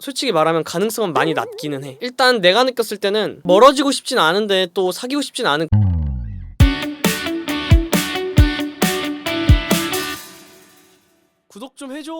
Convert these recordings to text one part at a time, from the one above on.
솔직히 말하면 가능성은 많이 낮기는 해. 일단 내가 느꼈을 때는 멀어지고 싶진 않은데 또 사귀고 싶진 않은. 구독 좀 해줘.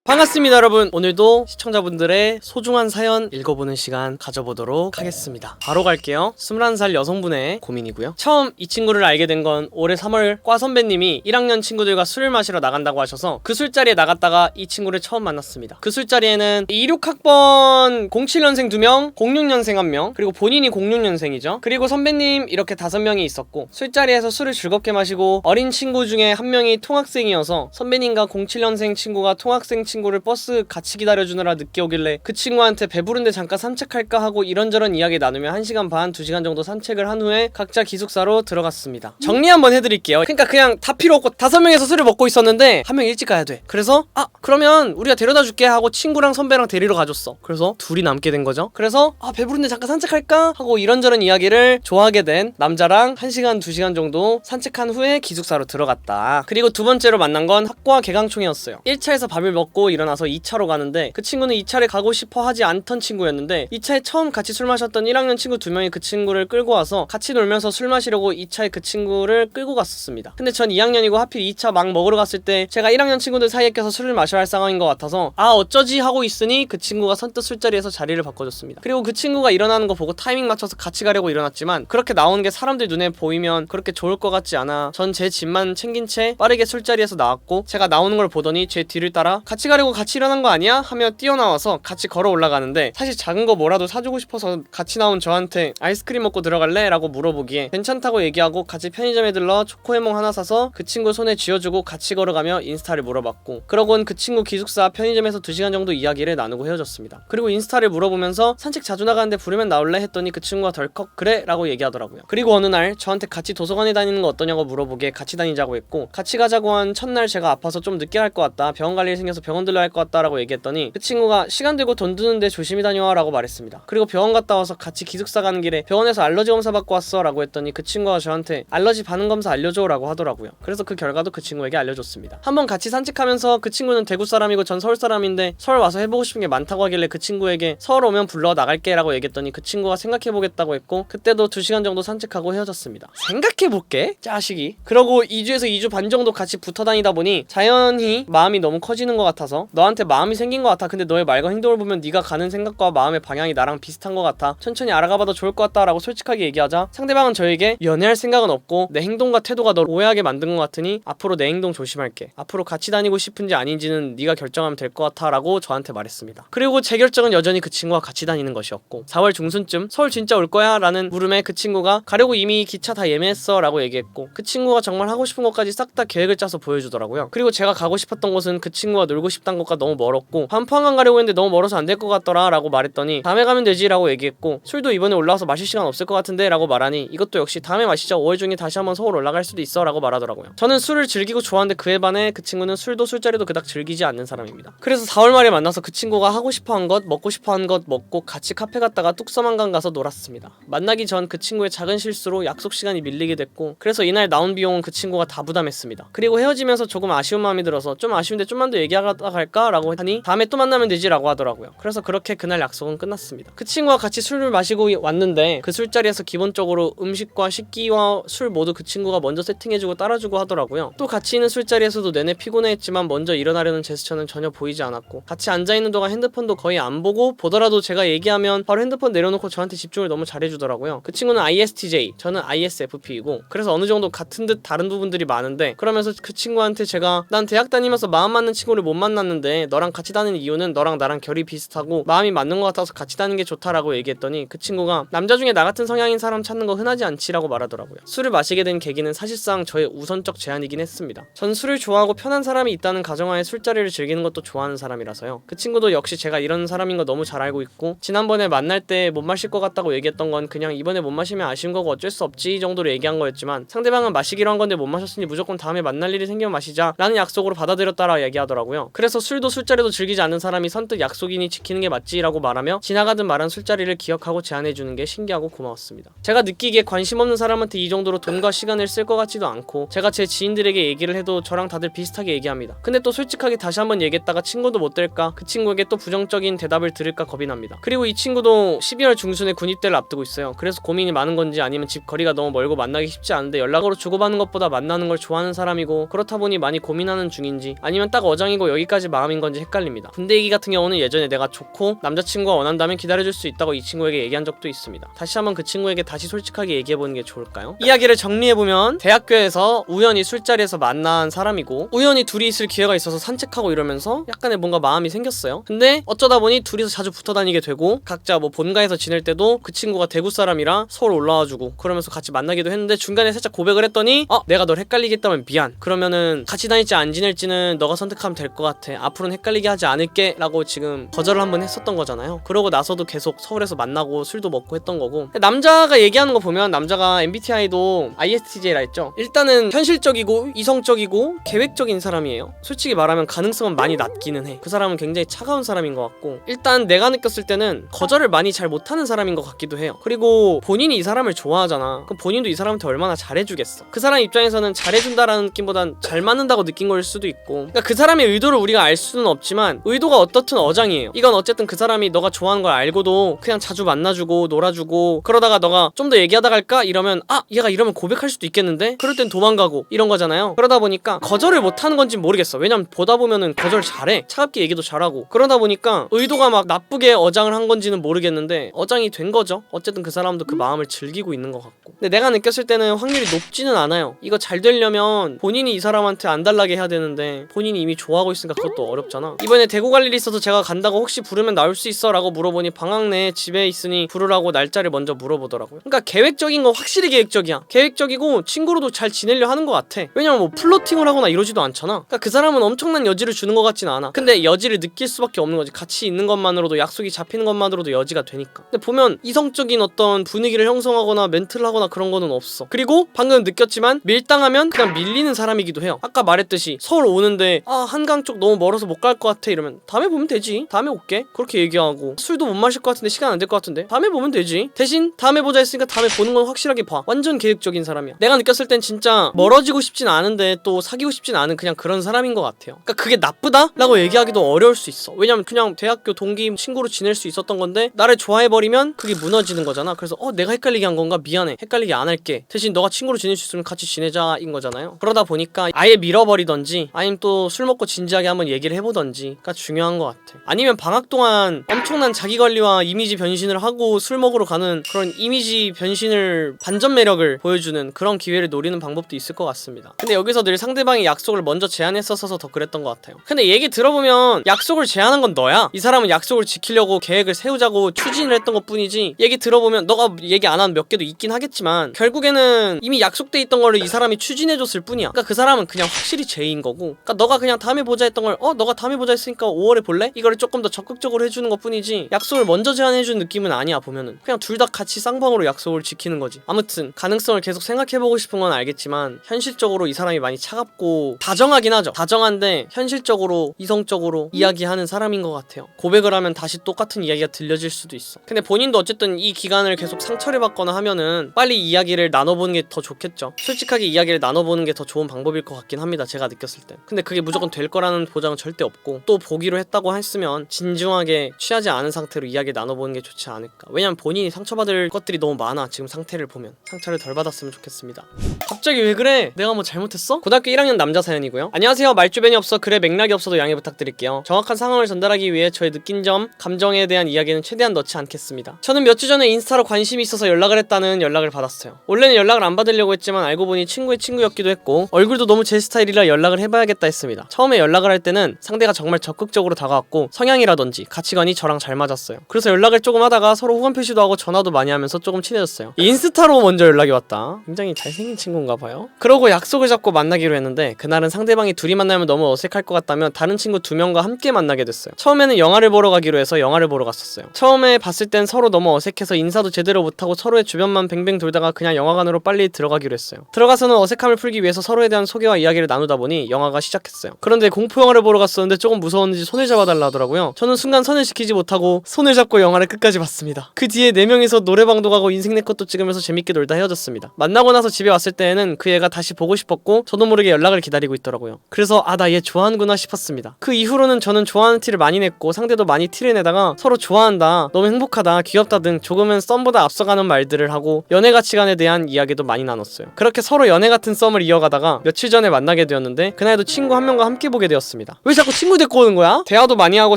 반갑습니다 여러분. 오늘도 시청자분들의 소중한 사연 읽어보는 시간 가져보도록 하겠습니다. 바로 갈게요. 21살 여성분의 고민이고요. 처음 이 친구를 알게 된 건 올해 3월 과 선배님이 1학년 친구들과 술을 마시러 나간다고 하셔서 그 술자리에 나갔다가 이 친구를 처음 만났습니다. 그 술자리에는 26학번 07년생 2명, 06년생 1명, 그리고 본인이 06년생이죠. 그리고 선배님 이렇게 5명이 있었고, 술자리에서 술을 즐겁게 마시고 어린 친구 중에 한 명이 통학생이어서 선배님과 07년생 친구가 통학생 친구를 버스 같이 기다려주느라 늦게 오길래 그 친구한테 배부른데 잠깐 산책할까 하고 이런저런 이야기 나누며 1시간 반, 2시간 정도 산책을 한 후에 각자 기숙사로 들어갔습니다. 정리 한번 해드릴게요. 그러니까 그냥 다 필요 없고 5명에서 술을 먹고 있었는데 한 명 일찍 가야 돼. 그래서 그러면 우리가 데려다 줄게 하고 친구랑 선배랑 데리러 가줬어. 그래서 둘이 남게 된 거죠. 그래서 배부른데 잠깐 산책할까 하고 이런저런 이야기를 좋아하게 된 남자랑 1시간, 2시간 정도 산책한 후에 기숙사로 들어갔다. 그리고 두 번째로 만난 건 학과 개강총회였어요. 1차에서 밥을 먹고 일어나서 2차로 가는데, 그 친구는 2차를 가고 싶어 하지 않던 친구였는데 2차에 처음 같이 술 마셨던 1학년 친구 2명이 그 친구를 끌고 와서 같이 놀면서 술 마시려고 2차에 그 친구를 끌고 갔었습니다. 근데 전 2학년이고 하필 2차 막 먹으러 갔을 때 제가 1학년 친구들 사이에 껴서 술을 마셔야 할 상황인 것 같아서 어쩌지 하고 있으니 그 친구가 선뜻 술자리에서 자리를 바꿔줬습니다. 그리고 그 친구가 일어나는 거 보고 타이밍 맞춰서 같이 가려고 일어났지만 그렇게 나오는 게 사람들 눈에 보이면 그렇게 좋을 것 같지 않아 전 제 짐만 챙긴 채 빠르게 술자리에서 나왔고, 제가 나오는 걸 보더니 제 뒤를 따라 같이 가려고 같이 일어난 거 아니야? 하며 뛰어나와서 같이 걸어 올라가는데, 사실 작은 거 뭐라도 사주고 싶어서 같이 나온 저한테 아이스크림 먹고 들어갈래? 라고 물어보기에 괜찮다고 얘기하고 같이 편의점에 들러 초코해몽 하나 사서 그 친구 손에 쥐어주고 같이 걸어가며 인스타를 물어봤고, 그러곤 그 친구 기숙사 편의점에서 2시간 정도 이야기를 나누고 헤어졌습니다. 그리고 인스타를 물어보면서 산책 자주 나가는데 부르면 나올래? 했더니 그 친구가 덜컥 그래? 라고 얘기하더라고요. 그리고 어느 날 저한테 같이 도서관에 다니는 거 어떠냐고 물어보기에 같이 다니자고 했고, 같이 가자고 한 첫날 제가 아파서 좀 늦게 갈 것 같다, 병원 갈 일이 생겨서 병원 들러야 할 것 같다 라고 얘기했더니 그 친구가 시간 들고 돈 드는데 조심히 다녀와 라고 말했습니다. 그리고 병원 갔다 와서 같이 기숙사 가는 길에 병원에서 알러지 검사 받고 왔어 라고 했더니 그 친구가 저한테 알러지 반응 검사 알려줘 라고 하더라고요. 그래서 그 결과도 그 친구에게 알려줬습니다. 한번 같이 산책하면서 그 친구는 대구 사람이고 전 서울 사람인데 서울 와서 해보고 싶은 게 많다고 하길래 그 친구에게 서울 오면 불러 나갈게 라고 얘기했더니 그 친구가 생각해보겠다고 했고, 그때도 2시간 정도 산책하고 헤어졌습니다. 생각해볼게? 자식이. 그러고 2주에서 2주 반 정도 같이 붙어 다니다 보니 자연히 마음이 너무 커지는 것 같아서 너한테 마음이 생긴 것 같아. 근데 너의 말과 행동을 보면 네가 가는 생각과 마음의 방향이 나랑 비슷한 것 같아. 천천히 알아가봐도 좋을 것 같다 라고 솔직하게 얘기하자 상대방은 저에게 연애할 생각은 없고 내 행동과 태도가 널 오해하게 만든 것 같으니 앞으로 내 행동 조심할게. 앞으로 같이 다니고 싶은지 아닌지는 네가 결정하면 될 것 같아 라고 저한테 말했습니다. 그리고 제 결정은 여전히 그 친구와 같이 다니는 것이었고, 4월 중순쯤 서울 진짜 올 거야? 라는 물음에 그 친구가 가려고 이미 기차 다 예매했어 라고 얘기했고, 그 친구가 정말 하고 싶은 것까지 싹 다 계획을 짜서 보여주더라고요. 그리고 제가 가고 싶었던 곳은 그 친구가 놀고 싶단 곳과 너무 멀었고 한포항 가려고 했는데 너무 멀어서 안 될 것 같더라 라고 말했더니 다음에 가면 되지 라고 얘기했고, 술도 이번에 올라와서 마실 시간 없을 것 같은데 라고 말하니 이것도 역시 다음에 마시자, 5월 중에 다시 한번 서울 올라갈 수도 있어 라고 말하더라고요. 저는 술을 즐기고 좋아하는데 그에 반해 그 친구는 술도 술자리도 그닥 즐기지 않는 사람입니다. 그래서 4월 말에 만나서 그 친구가 하고 싶어한 것, 먹고 싶어한 것 먹고 같이 카페 갔다가 뚝섬한강 가서 놀았습니다. 만나기 전 그 친구의 작은 실수로 약속 시간이 밀리게 됐고, 그래서 이날 나온 비용은 그 친구가 다 부담했습니다. 그리고 헤어지면서 조금 아쉬운 마음이 들어서 좀 아쉬운데 좀만 더 얘기하다 갈까? 라고 하니 다음에 또 만나면 되지 라고 하더라고요. 그래서 그렇게 그날 약속은 끝났습니다. 그 친구와 같이 술을 마시고 왔는데 그 술자리에서 기본적으로 음식과 식기와 술 모두 그 친구가 먼저 세팅해주고 따라주고 하더라고요. 또 같이 있는 술자리에서도 내내 피곤해했지만 먼저 일어나려는 제스처는 전혀 보이지 않았고, 같이 앉아있는 동안 핸드폰도 거의 안 보고, 보더라도 제가 얘기하면 바로 핸드폰 내려놓고 저한테 집중을 너무 잘해주더라고요. 그 친구는 ISTJ, 저는 ISFP이고 그래서 어느 정도 같은 듯 다른 부분들이 많은데, 그러면서 그 친구한테 제가 난 대학 다니면서 마음 맞는 친구를 못 만났는데 너랑 같이 다니는 이유는 너랑 나랑 결이 비슷하고 마음이 맞는 것 같아서 같이 다니는 게 좋다라고 얘기했더니 그 친구가 남자 중에 나 같은 성향인 사람 찾는 거 흔하지 않지라고 말하더라고요. 술을 마시게 된 계기는 사실상 저의 우선적 제안이긴 했습니다. 전 술을 좋아하고 편한 사람이 있다는 가정하에 술자리를 즐기는 것도 좋아하는 사람이라서요. 그 친구도 역시 제가 이런 사람인 거 너무 잘 알고 있고, 지난번에 만날 때 못 마실 것 같다고 얘기했던 건 그냥 이번에 못 마시면 아쉬운 거고 어쩔 수 없지 정도로 얘기한 거였지만, 상대방은 마시기로 한 건데 못 마셨으니 무조건 다음에 만날 일이 생기면 마시자 라는 약속으로 받아들였다라 얘기하더라고요. 그래서 그래서 술도 술자리도 즐기지 않는 사람이 선뜻 약속이니 지키는 게 맞지라고 말하며 지나가듯 말한 술자리를 기억하고 제안해주는 게 신기하고 고마웠습니다. 제가 느끼기에 관심 없는 사람한테 이 정도로 돈과 시간을 쓸 것 같지도 않고 제가 제 지인들에게 얘기를 해도 저랑 다들 비슷하게 얘기합니다. 근데 또 솔직하게 다시 한번 얘기했다가 친구도 못 될까, 그 친구에게 또 부정적인 대답을 들을까 겁이 납니다. 그리고 이 친구도 12월 중순에 군입대를 앞두고 있어요. 그래서 고민이 많은 건지 아니면 집 거리가 너무 멀고 만나기 쉽지 않은데 연락으로 주고받는 것보다 만나는 걸 좋아하는 사람이고 그렇다 보니 많이 고민하는 중인지 아니면 딱 어장이고 여기까지 마음인 건지 헷갈립니다. 군대 얘기 같은 경우는 예전에 내가 좋고 남자친구가 원한다면 기다려줄 수 있다고 이 친구에게 얘기한 적도 있습니다. 다시 한번 그 친구에게 다시 솔직하게 얘기해보는 게 좋을까요? 이야기를 정리해보면 대학교에서 우연히 술자리에서 만난 사람이고 우연히 둘이 있을 기회가 있어서 산책하고 이러면서 약간의 뭔가 마음이 생겼어요. 근데 어쩌다 보니 둘이서 자주 붙어 다니게 되고 각자 뭐 본가에서 지낼 때도 그 친구가 대구 사람이라 서울 올라와주고 그러면서 같이 만나기도 했는데 중간에 살짝 고백을 했더니 내가 널 헷갈리게 했다면 미안, 그러면은 같이 다닐지 안 지낼지는 너가 선택하면 될 것 같아, 앞으로는 헷갈리게 하지 않을게 라고 지금 거절을 한번 했었던 거잖아요. 그러고 나서도 계속 서울에서 만나고 술도 먹고 했던 거고, 남자가 얘기하는 거 보면 남자가 MBTI도 ISTJ라 했죠. 일단은 현실적이고 이성적이고 계획적인 사람이에요. 솔직히 말하면 가능성은 많이 낮기는 해. 그 사람은 굉장히 차가운 사람인 것 같고 일단 내가 느꼈을 때는 거절을 많이 잘 못하는 사람인 것 같기도 해요. 그리고 본인이 이 사람을 좋아하잖아. 그럼 본인도 이 사람한테 얼마나 잘해주겠어. 그 사람 입장에서는 잘해준다라는 느낌보단 잘 맞는다고 느낀 걸 수도 있고, 그러니까 그 사람의 의도를 우리가 알 수는 없지만 의도가 어떻든 어장이에요. 이건 어쨌든 그 사람이 너가 좋아하는 걸 알고도 그냥 자주 만나주고 놀아주고 그러다가 너가 좀 더 얘기하다 갈까? 이러면 얘가 이러면 고백할 수도 있겠는데? 그럴 땐 도망가고 이런 거잖아요. 그러다 보니까 거절을 못하는 건지 모르겠어. 왜냐면 보다 보면은 거절 잘해. 차갑게 얘기도 잘하고 그러다 보니까 의도가 막 나쁘게 어장을 한 건지는 모르겠는데 어장이 된 거죠. 어쨌든 그 사람도 그 마음을 즐기고 있는 것 같고, 근데 내가 느꼈을 때는 확률이 높지는 않아요. 이거 잘 되려면 본인이 이 사람한테 안 달라게 해야 되는데 본인이 이미 좋아하고 있으니까 그것도 어렵잖아. 이번에 대구 갈 일이 있어서 제가 간다고 혹시 부르면 나올 수 있어? 라고 물어보니 방학 내에 집에 있으니 부르라고 날짜를 먼저 물어보더라고요. 그러니까 계획적인 건 확실히 계획적이야. 계획적이고 친구로도 잘 지내려 하는 것 같아. 왜냐면 뭐 플러팅을 하거나 이러지도 않잖아. 그러니까 그 사람은 엄청난 여지를 주는 것 같진 않아. 근데 여지를 느낄 수밖에 없는 거지. 같이 있는 것만으로도, 약속이 잡히는 것만으로도 여지가 되니까. 근데 보면 이성적인 어떤 분위기를 형성하거나 멘트를 하거나 그런 거는 없어. 그리고 방금 느꼈지만 밀당하면 그냥 밀리는 사람이기도 해요. 아까 말했듯이 서울 오는데 한강 쪽 너무 멀어서 못 갈 것 같아 이러면 다음에 보면 되지, 다음에 올게, 그렇게 얘기하고, 술도 못 마실 것 같은데 시간 안 될 것 같은데 다음에 보면 되지, 대신 다음에 보자 했으니까 다음에 보는 건 확실하게 봐. 완전 계획적인 사람이야. 내가 느꼈을 땐 진짜 멀어지고 싶진 않은데 또 사귀고 싶진 않은 그냥 그런 사람인 것 같아요. 그러니까 그게 나쁘다? 라고 얘기하기도 어려울 수 있어. 왜냐면 그냥 대학교 동기 친구로 지낼 수 있었던 건데 나를 좋아해버리면 그게 무너지는 거잖아. 그래서 내가 헷갈리게 한 건가? 미안해, 헷갈리게 안 할게, 대신 너가 친구로 지낼 수 있으면 같이 지내자 인 거잖아요. 그러다 보니까 아예 밀어버리던지 아니면 또 술 먹고 진지하게 한번 얘기를 해보던지가 중요한 것 같아. 아니면 방학 동안 엄청난 자기관리와 이미지 변신을 하고 술 먹으러 가는 그런 이미지 변신을, 반전 매력을 보여주는 그런 기회를 노리는 방법도 있을 것 같습니다. 근데 여기서 늘 상대방이 약속을 먼저 제안했었어서 더 그랬던 것 같아요. 근데 얘기 들어보면 약속을 제안한 건 너야. 이 사람은 약속을 지키려고 계획을 세우자고 추진을 했던 것 뿐이지, 얘기 들어보면 너가 얘기 안 한 몇 개도 있긴 하겠지만 결국에는 이미 약속돼 있던 거를 이 사람이 추진해줬을 뿐이야. 그러니까 그 사람은 그냥 확실히 제의인 거고, 그러니까 너가 그냥 다음에 보자 했던 걸 너가 다음에 보자 했으니까 5월에 볼래? 이거를 조금 더 적극적으로 해주는 것 뿐이지 약속을 먼저 제안해주는 느낌은 아니야. 보면은 그냥 둘 다 같이 쌍방으로 약속을 지키는 거지. 아무튼 가능성을 계속 생각해보고 싶은 건 알겠지만 현실적으로 이 사람이 많이 차갑고 다정하긴 하죠. 다정한데 현실적으로 이성적으로 이야기하는 사람인 것 같아요. 고백을 하면 다시 똑같은 이야기가 들려질 수도 있어. 근데 본인도 어쨌든 이 기간을 계속 상처를 받거나 하면은 빨리 이야기를 나눠보는 게 더 좋겠죠. 솔직하게 이야기를 나눠보는 게 더 좋은 방법일 것 같긴 합니다. 제가 느꼈을 땐. 근데 그게 무조건 될 거라는 보장은 절대 없고, 또 보기로 했다고 했으면 진중하게 취하지 않은 상태로 이야기 나눠보는 게 좋지 않을까. 왜냐면 본인이 상처받을 것들이 너무 많아. 지금 상태를 보면 상처를 덜 받았으면 좋겠습니다. 갑자기 왜 그래? 내가 뭐 잘못했어? 고등학교 1학년 남자 사연이고요. 안녕하세요. 말주변이 없어 글에 맥락이 없어도 양해 부탁드릴게요. 정확한 상황을 전달하기 위해 저의 느낀 점, 감정에 대한 이야기는 최대한 넣지 않겠습니다. 저는 몇 주 전에 인스타로 관심이 있어서 연락을 했다는 연락을 받았어요. 원래는 연락을 안 받으려고 했지만 알고 보니 친구의 친구였기도 했고 얼굴도 너무 제 스타일이라 연락을 해봐야겠다 했습니다. 처음에 연락을 할 때는 상대가 정말 적극적으로 다가왔고 성향이라든지 가치관이 저랑 잘 맞았어요. 그래서 연락을 조금 하다가 서로 호감 표시도 하고 전화도 많이 하면서 조금 친해졌어요. 인스타로 먼저 연락이 왔다. 굉장히 잘생긴 친구인가 봐요. 그러고 약속을 잡고 만나기로 했는데 그날은 상대방이 둘이 만나면 너무 어색할 것 같다며 다른 친구 2명과 함께 만나게 됐어요. 처음에는 영화를 보러 가기로 해서 영화를 보러 갔었어요. 처음에 봤을 땐 서로 너무 어색해서 인사도 제대로 못하고 서로의 주변만 뱅뱅 돌다가 그냥 영화관으로 빨리 들어가기로 했어요. 들어가서는 어색함을 풀기 위해서 서로에 대한 소개와 이야기를 나누다 보니 영화가 시작했어요. 그런데 공포 영화를 보러 갔었는데 조금 무서웠는지 손을 잡아달라 하더라고요. 저는 순간 선을 지키지 못하고 손을 잡고 영화를 끝까지 봤습니다. 그 뒤에 4명이서 노래방도 가고 인생 네컷도 찍으면서 재밌게 놀다 헤어졌습니다. 만나고 나서 집에 왔을 때에는 그 애가 다시 보고 싶었고 저도 모르게 연락을 기다리고 있더라고요. 그래서 아, 나 얘 좋아하는구나 싶었습니다. 그 이후로는 저는 좋아하는 티를 많이 냈고 상대도 많이 티를 내다가 서로 좋아한다, 너무 행복하다, 귀엽다 등 조금은 썸보다 앞서가는 말들을 하고 연애 가치관에 대한 이야기도 많이 나눴어요. 그렇게 서로 연애 같은 썸을 이어가다가 며칠 전에 만나게 되었는데 그날도 친구 한 명과 함께 보게 되었습니다. 왜 자꾸 친구 데리고 오는 거야? 대화도 많이 하고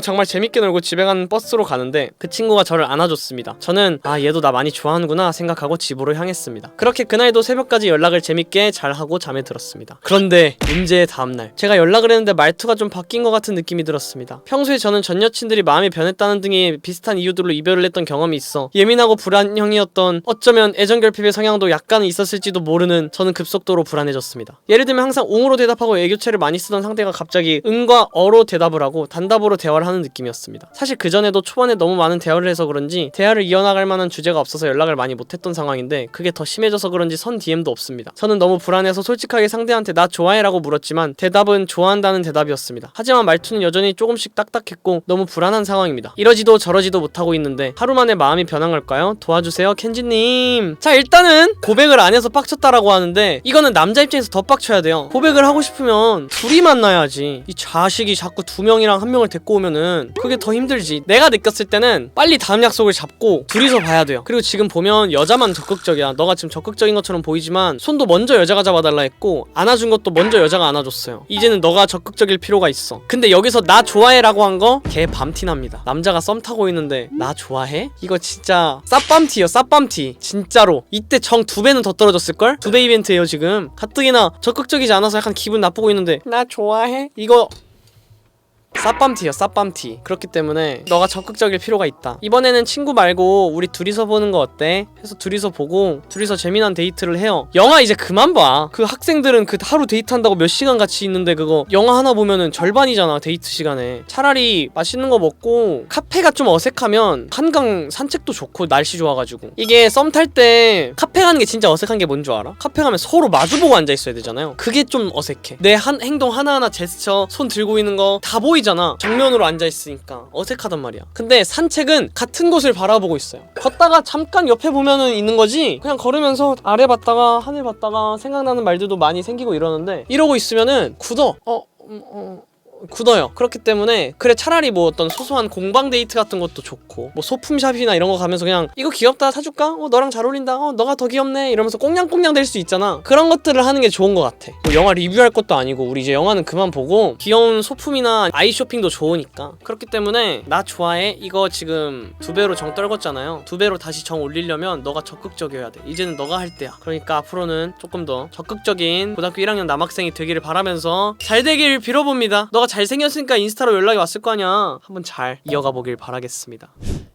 정말 재밌게 놀고 집에 가는 버스로 가는데 그 친구가 저를 안아줬습니다. 저는 아, 얘도 나 많이 좋아하는구나 생각하고 집으로 향했습니다. 그렇게 그날도 새벽까지 연락을 재밌게 잘하고 잠에 들었습니다. 그런데 문제의 다음날 제가 연락을 했는데 말투가 좀 바뀐 것 같은 느낌이 들었습니다. 평소에 저는 전 여친들이 마음이 변했다는 등의 비슷한 이유들로 이별을 했던 경험이 있어 예민하고 불안형이었던, 어쩌면 애정결핍의 성향도 약간은 있었을지도 모르는 저는 급속도로 불안해졌습니다. 예를 들면 항상 웅으로 대답하고 애교체를 많이 쓰던 상대가 갑자기 응과 어로 대답을 하고 단답으로 대화를 하는 느낌이었습니다. 사실 그전에도 초반에 너무 많은 대화를 해서 그런지 대화를 이어나갈 만한 주제가 없어서 연락을 많이 못했던 상황인데 그게 더 심해져서 그런지 선 DM도 없습니다. 저는 너무 불안해서 솔직하게 상대한테 나 좋아해 라고 물었지만 대답은 좋아한다는 대답이었습니다. 하지만 말투는 여전히 조금씩 딱딱했고 너무 불안한 상황입니다. 이러지도 저러지도 못하고 있는데 하루 만에 마음이 변한 걸까요? 도와주세요 켄지님. 자, 일단은 고백을 안 해서 빡쳤다라고 하는데 이거는 남자 입장에서 더 빡쳐야 돼요. 고백을 하고 싶으면 둘이 만나야지. 이 자식이 자꾸 2명이랑 1명을 데리고 오면은 그게 더 힘들지. 내가 느꼈을 때는 빨리 다음 약속을 잡고 둘이서 봐야 돼요. 그리고 지금 보면 여자만 적극적이야. 너가 지금 적극적인 것처럼 보이지만 손도 먼저 여자가 잡아달라 했고 안아준 것도 먼저 여자가 안아줬어요. 이제는 너가 적극적일 필요가 있어. 근데 여기서 나 좋아해 라고 한 거 개 밤티납니다. 남자가 썸 타고 있는데 나 좋아해? 이거 진짜 쌉밤티요, 쌉밤티. 진짜로 이때 정 2배는 더 떨어졌을걸? 2배 이벤트예요 지금. 가뜩이나 적극적이지 않아서 약간 기분 나쁘고 있는데 나 좋아해? 이거 쌉밤티야, 쌉밤티. 그렇기 때문에 너가 적극적일 필요가 있다. 이번에는 친구 말고 우리 둘이서 보는 거 어때? 해서 둘이서 보고 둘이서 재미난 데이트를 해요. 영화 이제 그만 봐. 그 학생들은 그 하루 데이트한다고 몇 시간 같이 있는데 그거 영화 하나 보면은 절반이잖아, 데이트 시간에. 차라리 맛있는 거 먹고 카페가 좀 어색하면 한강 산책도 좋고 날씨 좋아가지고. 이게 썸 탈 때 카페 가는 게 진짜 어색한 게 뭔 줄 알아? 카페 가면 서로 마주보고 앉아있어야 되잖아요. 그게 좀 어색해. 내 행동 하나하나 제스처, 손 들고 있는 거 다 보이잖아. 정면으로 앉아있으니까 어색하단 말이야. 근데 산책은 같은 곳을 바라보고 있어요. 걷다가 잠깐 옆에 보면은 있는 거지 그냥 걸으면서 아래 봤다가 하늘 봤다가 생각나는 말들도 많이 생기고 이러는데 이러고 있으면은 굳어. 굳어요. 그렇기 때문에 그래 차라리 뭐 어떤 소소한 공방 데이트 같은 것도 좋고 뭐 소품샵이나 이런 거 가면서 그냥 이거 귀엽다 사줄까? 너랑 잘 어울린다. 너가 더 귀엽네 이러면서 꽁냥꽁냥 될 수 있잖아. 그런 것들을 하는 게 좋은 것 같아. 뭐 영화 리뷰할 것도 아니고 우리 이제 영화는 그만 보고 귀여운 소품이나 아이 쇼핑도 좋으니까. 그렇기 때문에 나 좋아해 이거 지금 2배로 정 떨궜잖아요. 2배로 다시 정 올리려면 너가 적극적이어야 돼. 이제는 너가 할 때야. 그러니까 앞으로는 조금 더 적극적인 고등학교 1학년 남학생이 되기를 바라면서 잘 되길 빌어봅니다. 너가 잘생겼으니까 인스타로 연락이 왔을 거 아니야. 한번 잘 이어가 보길 바라겠습니다.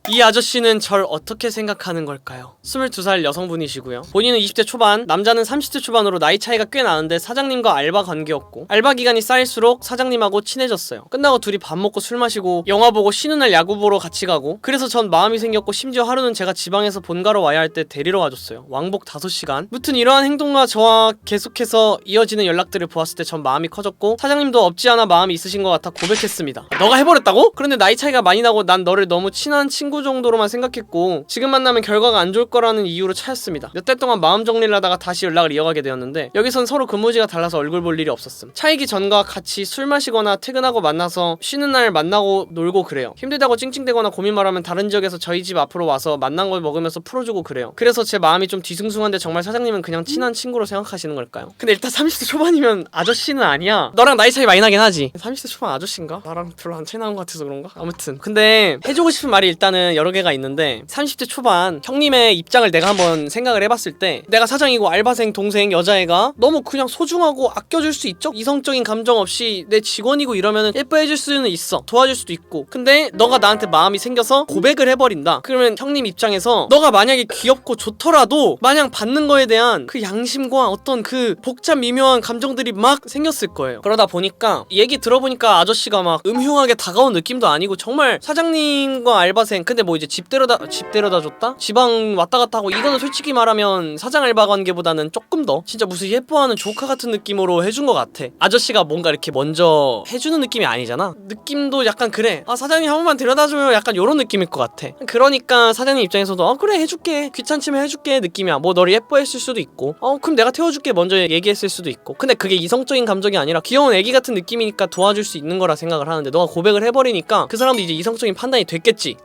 이 아저씨는 절 어떻게 생각하는 걸까요? 22살 여성분이시고요. 본인은 20대 초반, 남자는 30대 초반으로 나이 차이가 꽤 나는데 사장님과 알바 관계였고 알바 기간이 쌓일수록 사장님하고 친해졌어요. 끝나고 둘이 밥 먹고 술 마시고 영화 보고 쉬는 날 야구 보러 같이 가고 그래서 전 마음이 생겼고 심지어 하루는 제가 지방에서 본가로 와야 할 때 데리러 와줬어요. 왕복 5시간. 무튼 이러한 행동과 저와 계속해서 이어지는 연락들을 보았을 때 전 마음이 커졌고 사장님도 없지 않아 마음이 있으신 것 같아 고백했습니다. 너가 해버렸다고? 그런데 나이 차이가 많이 나고 난 너를 너무 친한 친구 정도로만 생각했고 지금 만나면 결과가 안 좋을 거라는 이유로 차였습니다. 몇 달 동안 마음 정리를 하다가 다시 연락을 이어가게 되었는데 여기선 서로 근무지가 달라서 얼굴 볼 일이 없었음. 차이기 전과 같이 술 마시거나 퇴근하고 만나서 쉬는 날 만나고 놀고 그래요. 힘들다고 찡찡대거나 고민 말하면 다른 지역에서 저희 집 앞으로 와서 만난 걸 먹으면서 풀어주고 그래요. 그래서 제 마음이 좀 뒤숭숭한데 정말 사장님은 그냥 친한 친구로 생각하시는 걸까요? 근데 일단 30대 초반이면 아저씨는 아니야. 너랑 나이 차이 많이 나긴 하지. 30대 초반 아저씨인가? 나랑 별로 안 차이 나는 것 같아서 그런가? 아무튼 근데 해주고 싶은 말이 일단은 여러 개가 있는데 30대 초반 형님의 입장을 내가 한번 생각을 해봤을 때 내가 사장이고 알바생 동생 여자애가 너무 그냥 소중하고 아껴줄 수 있죠? 이성적인 감정 없이 내 직원이고 이러면은 예뻐해줄 수는 있어. 도와줄 수도 있고. 근데 너가 나한테 마음이 생겨서 고백을 해버린다. 그러면 형님 입장에서 너가 만약에 귀엽고 좋더라도 마냥 받는 거에 대한 그 양심과 어떤 그 복잡 미묘한 감정들이 막 생겼을 거예요. 그러다 보니까 얘기 들어보니까 아저씨가 막 음흉하게 다가온 느낌도 아니고 정말 사장님과 알바생 근데 뭐 이제 집 데려다 줬다? 지방 왔다 갔다 하고 이거는 솔직히 말하면 사장 알바 관계보다는 조금 더 진짜 무슨 예뻐하는 조카 같은 느낌으로 해준 것 같아. 아저씨가 뭔가 이렇게 먼저 해주는 느낌이 아니잖아. 느낌도 약간 그래. 아 사장님 한 번만 데려다줘요. 약간 요런 느낌일 것 같아. 그러니까 사장님 입장에서도 그래 해줄게. 귀찮지면 해줄게 느낌이야. 뭐 너를 예뻐했을 수도 있고 그럼 내가 태워줄게 먼저 얘기했을 수도 있고. 근데 그게 이성적인 감정이 아니라 귀여운 애기 같은 느낌이니까 도와줄 수 있는 거라 생각을 하는데 너가 고백을 해버리니까 그 사람도 이제 이성적인 판단이 됐겠지.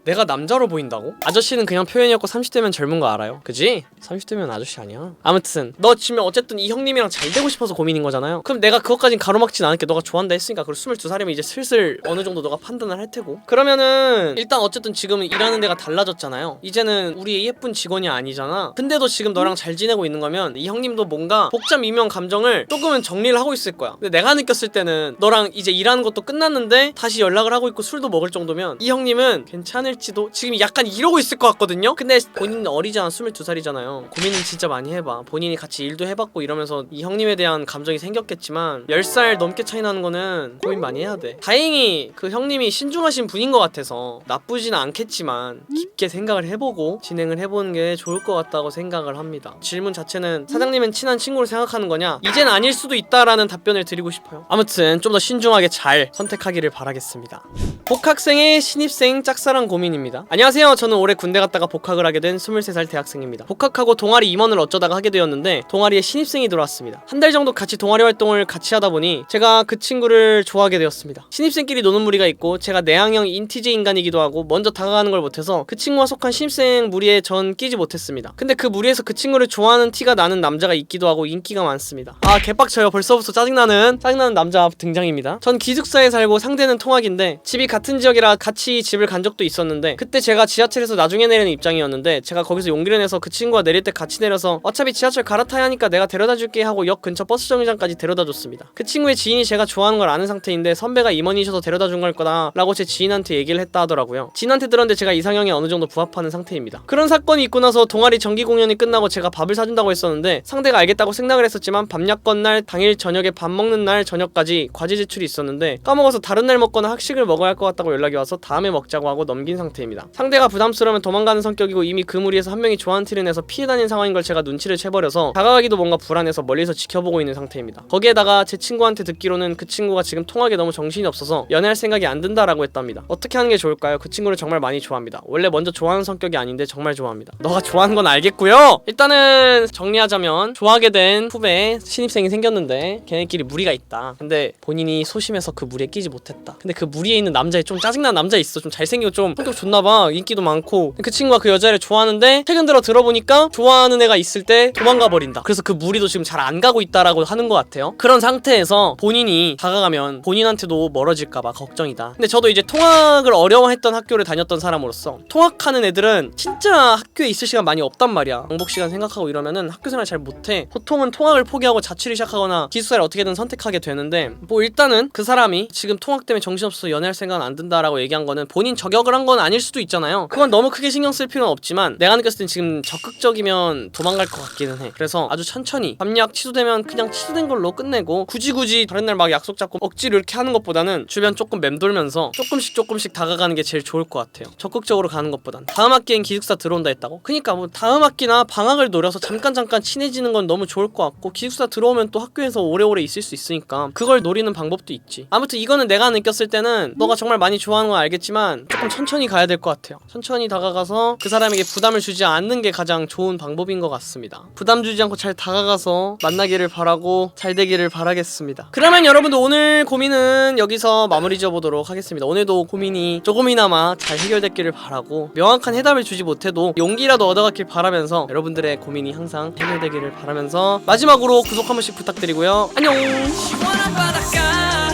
내가 남자로 보인다고? 아저씨는 그냥 표현이었고 30대면 젊은 거 알아요. 그지? 30대면 아저씨 아니야. 아무튼 너 지금 어쨌든 이 형님이랑 잘 되고 싶어서 고민인 거잖아요. 그럼 내가 그것까진 가로막진 않을게. 너가 좋아한다 했으니까. 그리고 22살이면 이제 슬슬 어느 정도 너가 판단을 할 테고. 그러면은 일단 어쨌든 지금 일하는 데가 달라졌잖아요. 이제는 우리의 예쁜 직원이 아니잖아. 근데도 지금 너랑 잘 지내고 있는 거면 이 형님도 뭔가 복잡 미묘한 감정을 조금은 정리를 하고 있을 거야. 근데 내가 느꼈을 때는 너랑 이제 일하는 것도 끝났는데 다시 연락을 하고 있고 술도 먹을 정도면 이 형님은 괜찮을지도 지금 약간 이러고 있을 것 같거든요. 근데 본인은 어리잖아. 22살이잖아요. 고민은 진짜 많이 해봐. 본인이 같이 일도 해봤고 이러면서 이 형님에 대한 감정이 생겼겠지만 10살 넘게 차이 나는 거는 고민 많이 해야 돼. 다행히 그 형님이 신중하신 분인 것 같아서 나쁘지는 않겠지만 깊게 생각을 해보고 진행을 해보는 게 좋을 것 같다고 생각을 합니다. 질문 자체는 사장님은 친한 친구를 생각하는 거냐? 이젠 아닐 수도 있다라는 답변을 드리고 싶어요. 아무튼 좀 더 신중하게 잘 선택하기를 바라겠습니다. 복학생의 신입생 짝사랑 고민입니다. 안녕하세요. 저는 올해 군대 갔다가 복학을 하게 된 23살 대학생입니다. 복학하고 동아리 임원을 어쩌다가 하게 되었는데 동아리에 신입생이 들어왔습니다. 한 달 정도 같이 동아리 활동을 같이 하다 보니 제가 그 친구를 좋아하게 되었습니다. 신입생끼리 노는 무리가 있고 제가 내향형 인티제 인간이기도 하고 먼저 다가가는 걸 못해서 그 친구와 속한 신입생 무리에 전 끼지 못했습니다. 근데 그 무리에서 그 친구를 좋아하는 티가 나는 남자가 있기도 하고 인기가 많습니다. 개빡쳐요. 벌써부터 짜증나는 남자 등장입니다. 전 기숙사에 살고 상대는 통학인데 집이 같은 지역이라 같이 집을 간 적도 있었는데 그때 제가 지하철에서 나중에 내리는 입장이었는데 제가 거기서 용기를 내서 그 친구가 내릴 때 같이 내려서 어차피 지하철 갈아타야 하니까 내가 데려다 줄게 하고 역 근처 버스 정류장까지 데려다 줬습니다. 그 친구의 지인이 제가 좋아하는 걸 아는 상태인데 선배가 임원이셔서 데려다 준 걸 거다 라고 제 지인한테 얘기를 했다 하더라고요. 지인한테 들었는데 제가 이상형에 어느 정도 부합하는 상태입니다. 그런 사건이 있고 나서 동아리 정기 공연이 끝나고 제가 밥을 사준다고 했었는데 상대가 알겠다고 생각을 했었지만 밤약건 날 당일 저녁에 밥 먹는 날 저녁까지 과제 제출이 있었는데 까먹어서 다른 날 먹거나 학식을 먹어야 할 것 같다고 연락이 와서 다음에 먹자고 하고 넘긴 상태입니다. 상대가 부담스러우면 도망가는 성격이고 이미 그 무리에서 한 명이 좋아하는 티를 내서 피해 다닌 상황인 걸 제가 눈치를 채버려서 다가가기도 뭔가 불안해서 멀리서 지켜보고 있는 상태입니다. 거기에다가 제 친구한테 듣기로는 그 친구가 지금 통학에 너무 정신이 없어서 연애할 생각이 안 든다라고 했답니다. 어떻게 하는 게 좋을까요? 그 친구를 정말 많이 좋아합니다. 원래 먼저 좋아하는 성격이 아닌데 정말 좋아합니다. 너가 좋아하는 건 알겠고요. 일단은 정리하자면 좋아하게 된 후배에 신입생이 생겼는데 걔네끼리 무리가 있다. 근데 본인이 소심해서 그 무리에 끼지 못했다. 근데 그 무리에 있는 남자애 좀 짜증나는 남자 있어. 좀 잘생기고 좀 성격 좋나봐. 인기도 많고. 그 친구가 그 여자를 좋아하는데 최근 들어 들어보니까 좋아하는 애가 있을 때 도망가 버린다. 그래서 그 무리도 지금 잘 안 가고 있다라고 하는 것 같아요. 그런 상태에서 본인이 다가가면 본인한테도 멀어질까봐 걱정이다. 근데 저도 이제 통학을 어려워했던 학교를 다녔던 사람으로서 통학하는 애들은 진짜 학교에 있을 시간 많이 없단 말이야. 왕복 시간 생각하고 이러면은 학교 생활 잘 못해. 보통은 통학을 포기하고 자취를 시작하거나 기숙사를 어떻게든 선택하게 되는데 뭐 일단은 그 사람이 지금 통학 때문에 정신없어서 연애할 생각은 안 든다라고 얘기한 거는 본인 저격을 한 건 아닐 수도 있잖아요. 그건 너무 크게 신경 쓸 필요는 없지만 내가 느꼈을 땐 지금 적극적이면 도망갈 것 같기는 해. 그래서 아주 천천히 밤약 취소되면 그냥 취소된 걸로 끝내고 굳이 다른 날 막 약속 잡고 억지로 이렇게 하는 것보다는 주변 조금 맴돌면서 조금씩 다가가는 게 제일 좋을 것 같아요. 적극적으로 가는 것보단. 다음 학기엔 기숙사 들어온다 했다고? 그니까 뭐 다음 학기나 방학을 노려서 잠깐 친해지는 건 너무 좋을 것 같고 기숙사 들어오면 또 학교에서 오래오래 있을 수 있으니까 그걸 노리는 방법도 있지. 아무튼 이거는 내가 느꼈을 때는 너가 정말 많이 좋아하는 건 알겠지만 조금 천천히 가야 될 것 같아요. 천천히 다가가서 그 사람에게 부담을 주지 않는 게 가장 좋은 방법인 것 같습니다. 부담 주지 않고 잘 다가가서 만나기를 바라고 잘 되기를 바라겠습니다. 그러면 여러분들 오늘 고민은 여기서 마무리 지어보도록 하겠습니다. 오늘도 고민이 조금이나마 잘 해결됐기를 바라고 명확한 해답을 주지 못해도 용기라도 얻어갔길 바라면서 여러분들의 고민이 항상 해결되기를 바라면서 마지막으로 구독 한 번씩 부탁드리고요. 안녕. 시원한 바닷가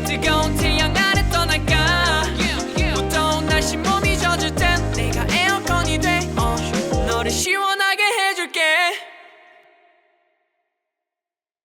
뜨거운 태양 아래 떠날까 무더운 날씨 몸이 젖을 땐 내가 에어컨이 돼 너를 시원